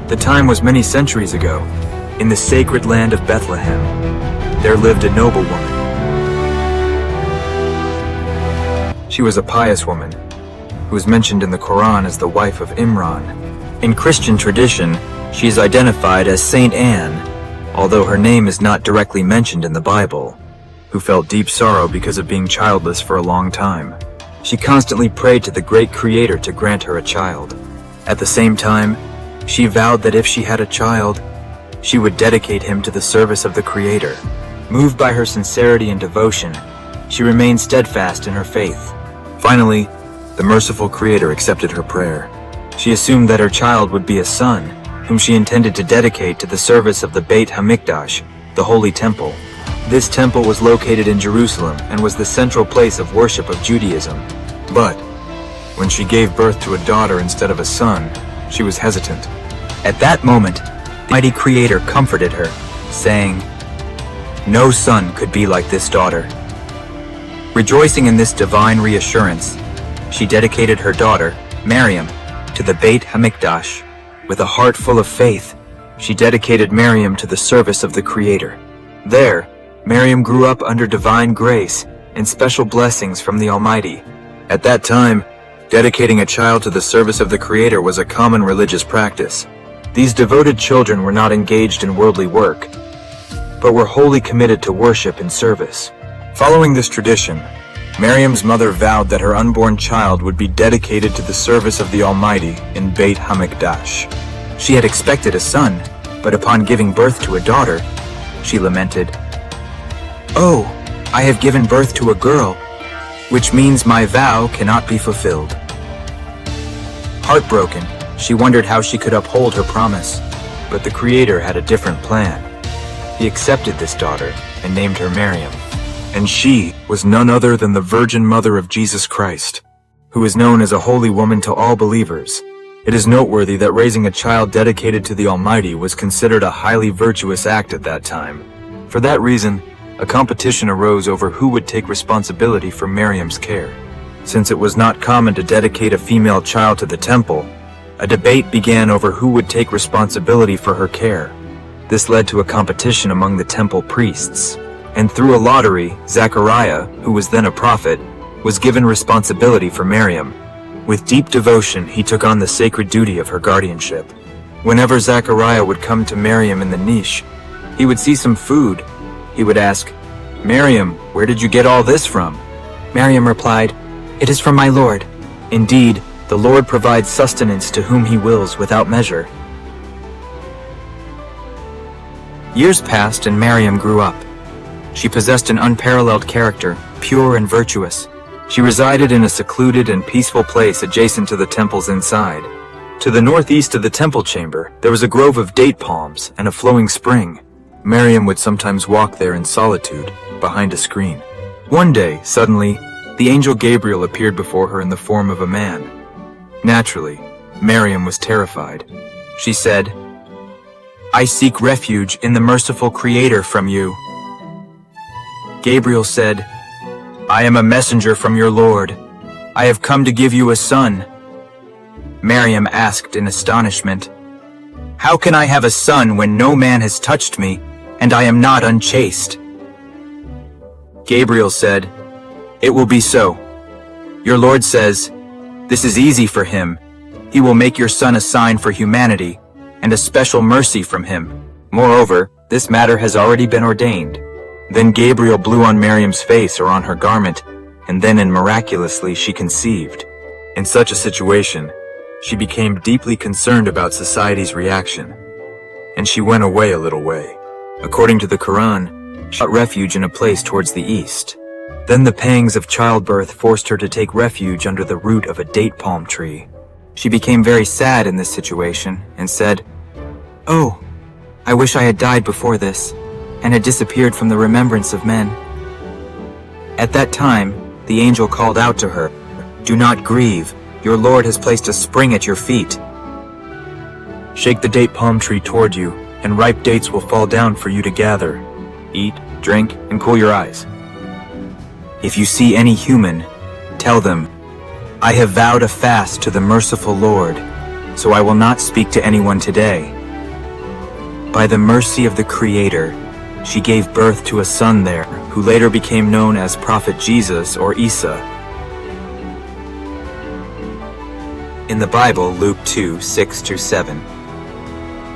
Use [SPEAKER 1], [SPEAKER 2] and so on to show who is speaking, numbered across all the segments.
[SPEAKER 1] The time was many centuries ago. In the sacred land of Bethlehem, there lived a noble woman. She was a pious woman, who is mentioned in the Quran as the wife of Imran. In Christian tradition, she is identified as Saint Anne, although her name is not directly mentioned in the Bible, who felt deep sorrow because of being childless for a long time. She constantly prayed to the great Creator to grant her a child. At the same time, she vowed that if she had a child, she would dedicate him to the service of the Creator. Moved by her sincerity and devotion, she remained steadfast in her faith. Finally, the merciful Creator accepted her prayer. She assumed that her child would be a son, whom she intended to dedicate to the service of the Beit HaMikdash, the Holy Temple. This temple was located in Jerusalem and was the central place of worship of Judaism. But when she gave birth to a daughter instead of a son, she was hesitant. At that moment, the mighty Creator comforted her, saying, "No son could be like this daughter." Rejoicing in this divine reassurance, she dedicated her daughter, Maryam, to the Beit HaMikdash. With a heart full of faith, she dedicated Maryam to the service of the Creator. There, Maryam grew up under divine grace and special blessings from the Almighty. At that time, dedicating a child to the service of the Creator was a common religious practice. These devoted children were not engaged in worldly work, but were wholly committed to worship and service. Following this tradition, Maryam's mother vowed that her unborn child would be dedicated to the service of the Almighty in Beit HaMikdash. She had expected a son, but upon giving birth to a daughter, she lamented, "Oh, I have given birth to a girl, which means my vow cannot be fulfilled." Heartbroken, she wondered how she could uphold her promise, but the Creator had a different plan. He accepted this daughter and named her Maryam. And she was none other than the Virgin Mother of Jesus Christ, who is known as a holy woman to all believers. It is noteworthy that raising a child dedicated to the Almighty was considered a highly virtuous act at that time. For that reason, a competition arose over who would take responsibility for Maryam's care. Since it was not common to dedicate a female child to the temple, a debate began over who would take responsibility for her care. This led to a competition among the temple priests. And through a lottery, Zechariah, who was then a prophet, was given responsibility for Maryam. With deep devotion, he took on the sacred duty of her guardianship. Whenever Zechariah would come to Maryam in the niche, he would see some food. He would ask, "Maryam, where did you get all this from?" Maryam replied, "It is from my Lord." Indeed, the Lord provides sustenance to whom He wills without measure. Years passed and Maryam grew up. She possessed an unparalleled character, pure and virtuous. She resided in a secluded and peaceful place adjacent to the temple's inside. To the northeast of the temple chamber, there was a grove of date palms and a flowing spring. Maryam would sometimes walk there in solitude, behind a screen. One day, suddenly, the angel Gabriel appeared before her in the form of a man. Naturally, Maryam was terrified. She said, "I seek refuge in the merciful Creator from you." Gabriel said, "I am a messenger from your Lord. I have come to give you a son." Maryam asked in astonishment, "How can I have a son when no man has touched me, and I am not unchaste?" Gabriel said, "It will be so. Your Lord says, 'This is easy for him. He will make your son a sign for humanity, and a special mercy from him. Moreover, this matter has already been ordained.'" Then Gabriel blew on Maryam's face or on her garment, and then miraculously she conceived. In such a situation, she became deeply concerned about society's reaction, and she went away a little way. According to the Quran, she sought refuge in a place towards the east. Then the pangs of childbirth forced her to take refuge under the root of a date palm tree. She became very sad in this situation and said, "Oh, I wish I had died before this, and had disappeared from the remembrance of men." At that time, the angel called out to her, "Do not grieve, your Lord has placed a spring at your feet. Shake the date palm tree toward you, and ripe dates will fall down for you to gather. Eat, drink, and cool your eyes. If you see any human, tell them, I have vowed a fast to the merciful Lord, so I will not speak to anyone today. By the mercy of the Creator, she gave birth to a son there, who later became known as Prophet Jesus or Isa. In the Bible, Luke 2:6-7.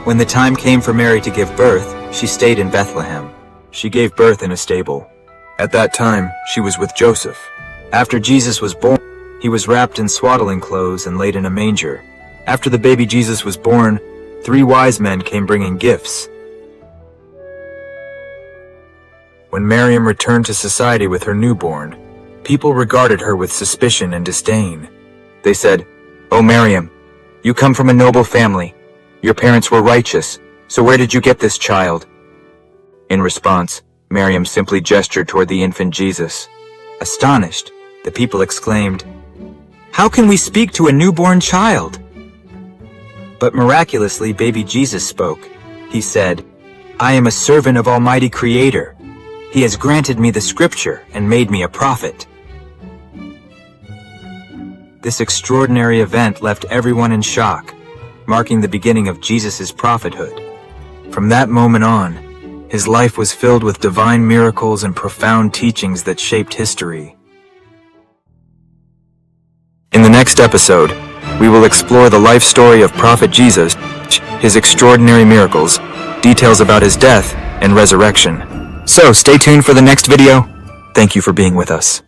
[SPEAKER 1] When the time came for Mary to give birth, she stayed in Bethlehem. She gave birth in a stable. At that time, she was with Joseph. After Jesus was born, he was wrapped in swaddling clothes and laid in a manger. After the baby Jesus was born, 3 wise men came bringing gifts. When Maryam returned to society with her newborn, people regarded her with suspicion and disdain. They said, "Oh Maryam, you come from a noble family. Your parents were righteous, so where did you get this child?" In response, Maryam simply gestured toward the infant Jesus. Astonished, the people exclaimed, "How can we speak to a newborn child?" But miraculously, baby Jesus spoke. He said, "I am a servant of Almighty Creator. He has granted me the scripture and made me a prophet." This extraordinary event left everyone in shock, marking the beginning of Jesus' prophethood. From that moment on, his life was filled with divine miracles and profound teachings that shaped history. In the next episode, we will explore the life story of Prophet Jesus, his extraordinary miracles, details about his death and resurrection. So stay tuned for the next video. Thank you for being with us.